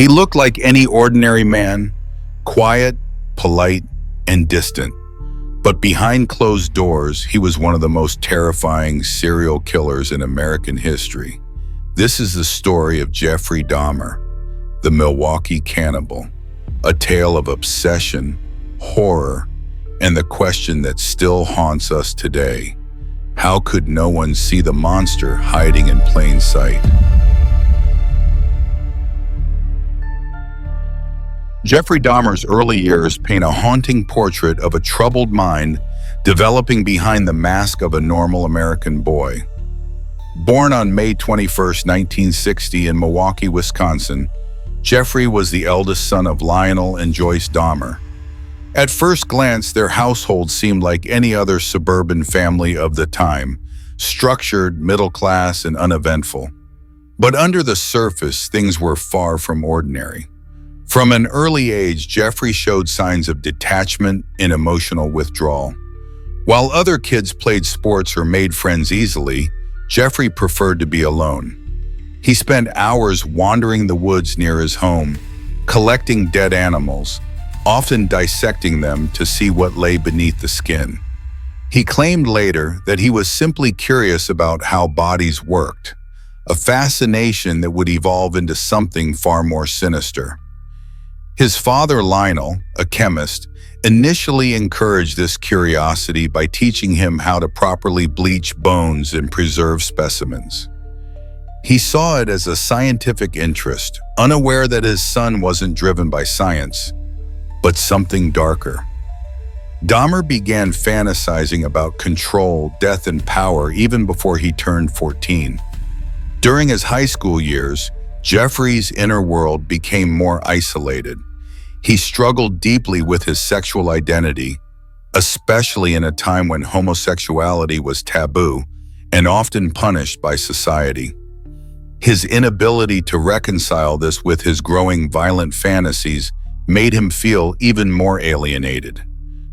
He looked like any ordinary man, quiet, polite, and distant. But behind closed doors, he was one of the most terrifying serial killers in American history. This is the story of Jeffrey Dahmer, the Milwaukee cannibal, a tale of obsession, horror, and the question that still haunts us today. How could no one see the monster hiding in plain sight? Jeffrey Dahmer's early years paint a haunting portrait of a troubled mind developing behind the mask of a normal American boy. Born on May 21, 1960 in Milwaukee, Wisconsin, Jeffrey was the eldest son of Lionel and Joyce Dahmer. At first glance, their household seemed like any other suburban family of the time, structured, middle-class, and uneventful. But under the surface, things were far from ordinary. From an early age, Jeffrey showed signs of detachment and emotional withdrawal. While other kids played sports or made friends easily, Jeffrey preferred to be alone. He spent hours wandering the woods near his home, collecting dead animals, often dissecting them to see what lay beneath the skin. He claimed later that he was simply curious about how bodies worked, a fascination that would evolve into something far more sinister. His father, Lionel, a chemist, initially encouraged this curiosity by teaching him how to properly bleach bones and preserve specimens. He saw it as a scientific interest, unaware that his son wasn't driven by science, but something darker. Dahmer began fantasizing about control, death, and power even before he turned 14. During his high school years, Jeffrey's inner world became more isolated. He struggled deeply with his sexual identity, especially in a time when homosexuality was taboo and often punished by society. His inability to reconcile this with his growing violent fantasies made him feel even more alienated.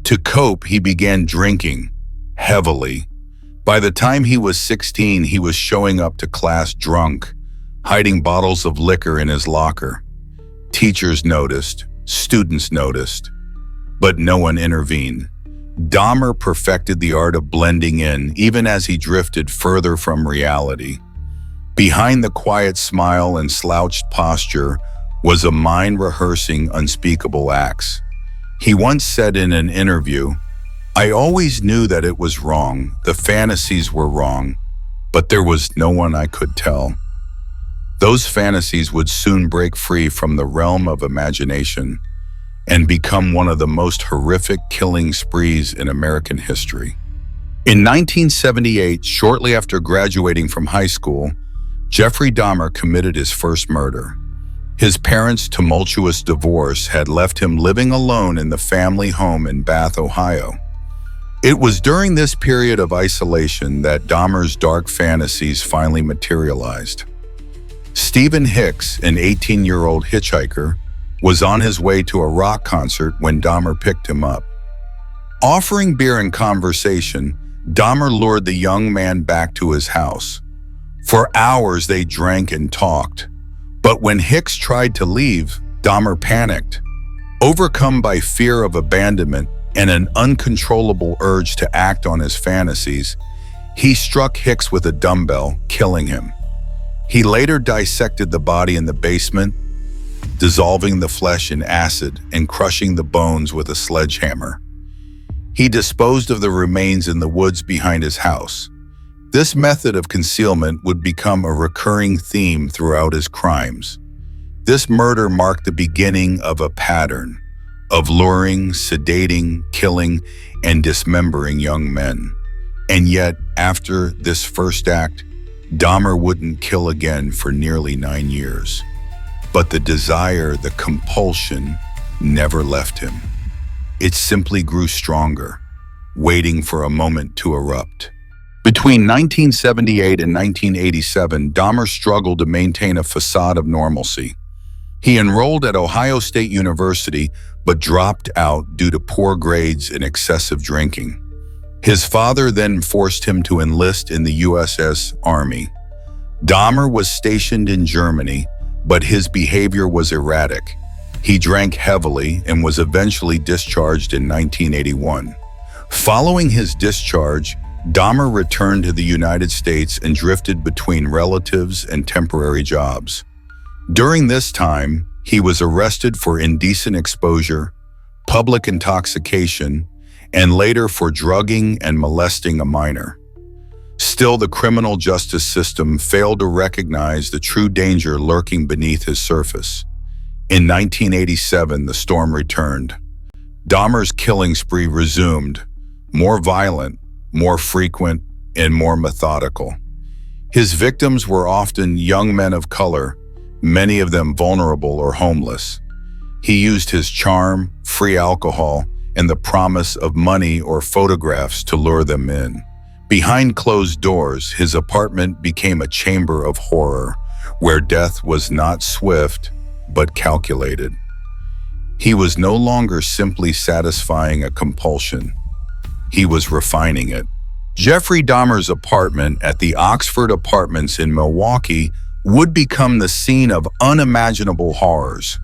To cope, he began drinking heavily. By the time he was 16, he was showing up to class drunk, hiding bottles of liquor in his locker. Teachers noticed, students noticed, but no one intervened. Dahmer perfected the art of blending in, even as he drifted further from reality. Behind the quiet smile and slouched posture was a mind rehearsing unspeakable acts. He once said in an interview, "I always knew that it was wrong, the fantasies were wrong, but there was no one I could tell." Those fantasies would soon break free from the realm of imagination and become one of the most horrific killing sprees in American history. In 1978, shortly after graduating from high school, Jeffrey Dahmer committed his first murder. His parents' tumultuous divorce had left him living alone in the family home in Bath, Ohio. It was during this period of isolation that Dahmer's dark fantasies finally materialized. Stephen Hicks, an 18-year-old hitchhiker, was on his way to a rock concert when Dahmer picked him up. Offering beer and conversation, Dahmer lured the young man back to his house. For hours they drank and talked. But when Hicks tried to leave, Dahmer panicked. Overcome by fear of abandonment and an uncontrollable urge to act on his fantasies, he struck Hicks with a dumbbell, killing him. He later dissected the body in the basement, dissolving the flesh in acid and crushing the bones with a sledgehammer. He disposed of the remains in the woods behind his house. This method of concealment would become a recurring theme throughout his crimes. This murder marked the beginning of a pattern of luring, sedating, killing, and dismembering young men. And yet, after this first act, Dahmer wouldn't kill again for nearly 9 years. But the desire, the compulsion, never left him. It simply grew stronger, waiting for a moment to erupt. Between 1978 and 1987, Dahmer struggled to maintain a facade of normalcy. He enrolled at Ohio State University, but dropped out due to poor grades and excessive drinking. His father then forced him to enlist in the USS Army. Dahmer was stationed in Germany, but his behavior was erratic. He drank heavily and was eventually discharged in 1981. Following his discharge, Dahmer returned to the United States and drifted between relatives and temporary jobs. During this time, he was arrested for indecent exposure, public intoxication, and later for drugging and molesting a minor. Still, the criminal justice system failed to recognize the true danger lurking beneath his surface. In 1987, the storm returned. Dahmer's killing spree resumed, more violent, more frequent, and more methodical. His victims were often young men of color, many of them vulnerable or homeless. He used his charm, free alcohol, and the promise of money or photographs to lure them in. Behind closed doors, his apartment became a chamber of horror, where death was not swift, but calculated. He was no longer simply satisfying a compulsion. He was refining it. Jeffrey Dahmer's apartment at the Oxford Apartments in Milwaukee would become the scene of unimaginable horrors.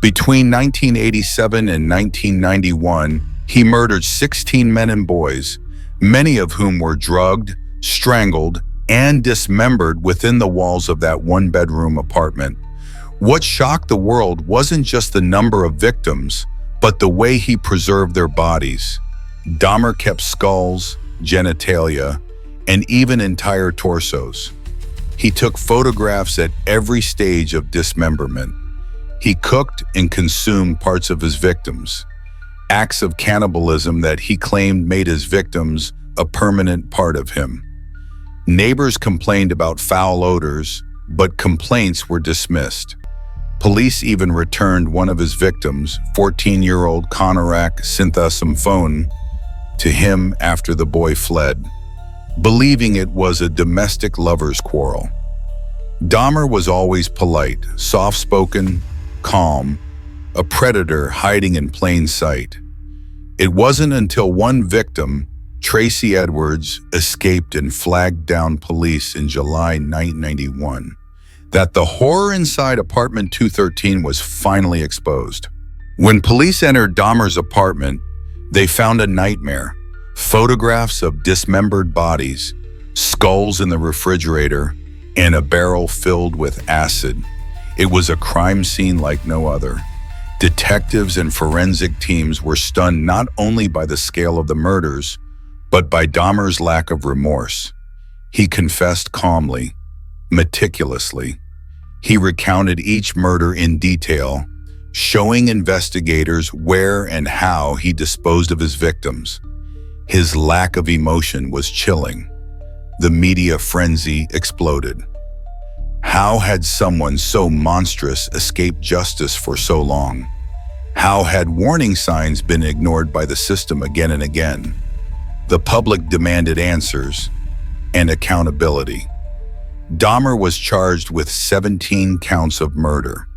Between 1987 and 1991, he murdered 16 men and boys, many of whom were drugged, strangled, and dismembered within the walls of that one-bedroom apartment. What shocked the world wasn't just the number of victims, but the way he preserved their bodies. Dahmer kept skulls, genitalia, and even entire torsos. He took photographs at every stage of dismemberment. He cooked and consumed parts of his victims, acts of cannibalism that he claimed made his victims a permanent part of him. Neighbors complained about foul odors, but complaints were dismissed. Police even returned one of his victims, 14-year-old Konorak Syntha, to him after the boy fled, believing it was a domestic lover's quarrel. Dahmer was always polite, soft-spoken, calm, a predator hiding in plain sight. It wasn't until one victim, Tracy Edwards, escaped and flagged down police in July 1991, that the horror inside apartment 213 was finally exposed. When police entered Dahmer's apartment, they found a nightmare: photographs of dismembered bodies, skulls in the refrigerator, and a barrel filled with acid. It was a crime scene like no other. Detectives and forensic teams were stunned not only by the scale of the murders, but by Dahmer's lack of remorse. He confessed calmly, meticulously. He recounted each murder in detail, showing investigators where and how he disposed of his victims. His lack of emotion was chilling. The media frenzy exploded. How had someone so monstrous escaped justice for so long? How had warning signs been ignored by the system again and again? The public demanded answers and accountability. Dahmer was charged with 17 counts of murder.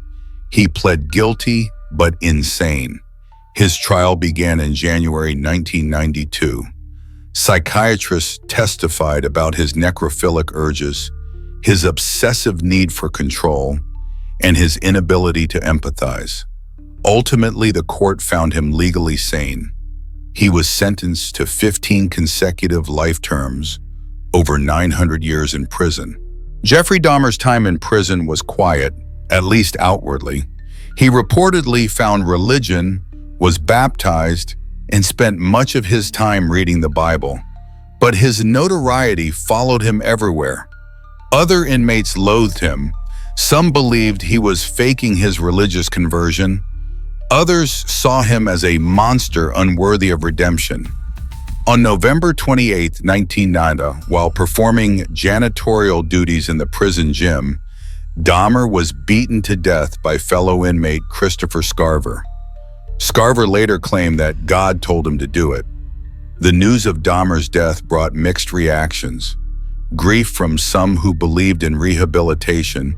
He pled guilty but insane. His trial began in January 1992. Psychiatrists testified about his necrophilic urges, his obsessive need for control, and his inability to empathize. Ultimately, the court found him legally sane. He was sentenced to 15 consecutive life terms, over 900 years in prison. Jeffrey Dahmer's time in prison was quiet, at least outwardly. He reportedly found religion, was baptized, and spent much of his time reading the Bible. But his notoriety followed him everywhere. Other inmates loathed him. Some believed he was faking his religious conversion. Others saw him as a monster unworthy of redemption. On November 28, 1990, while performing janitorial duties in the prison gym, Dahmer was beaten to death by fellow inmate Christopher Scarver. Scarver later claimed that God told him to do it. The news of Dahmer's death brought mixed reactions: grief from some who believed in rehabilitation,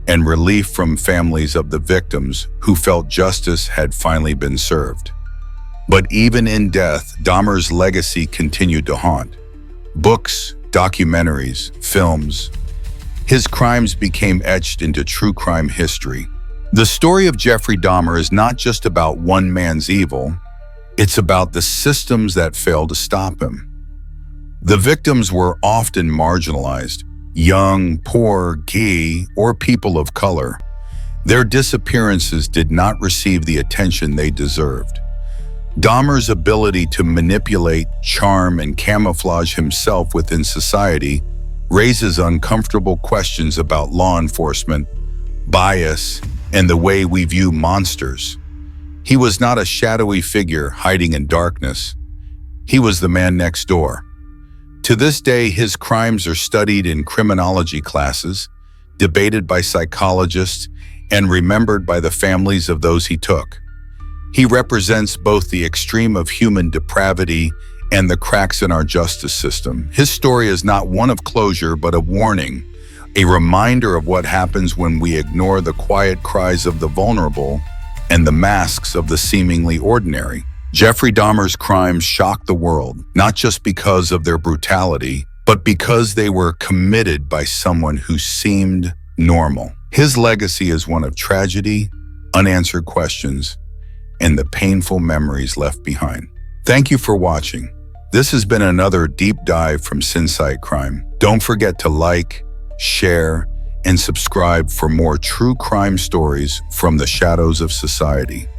and relief from families of the victims who felt justice had finally been served. But even in death, Dahmer's legacy continued to haunt. Books, documentaries, films, His crimes became etched into true crime history. The story of Jeffrey Dahmer is not just about one man's evil, it's about the systems that failed to stop him. The victims were often marginalized, young, poor, gay, or people of color. Their disappearances did not receive the attention they deserved. Dahmer's ability to manipulate, charm, and camouflage himself within society raises uncomfortable questions about law enforcement, bias, and the way we view monsters. He was not a shadowy figure hiding in darkness. He was the man next door. To this day, his crimes are studied in criminology classes, debated by psychologists, and remembered by the families of those he took. He represents both the extreme of human depravity and the cracks in our justice system. His story is not one of closure, but a warning, a reminder of what happens when we ignore the quiet cries of the vulnerable and the masks of the seemingly ordinary. Jeffrey Dahmer's crimes shocked the world, not just because of their brutality, but because they were committed by someone who seemed normal. His legacy is one of tragedy, unanswered questions, and the painful memories left behind. Thank you for watching. This has been another deep dive from Sinsight Crime. Don't forget to like, share, and subscribe for more true crime stories from the shadows of society.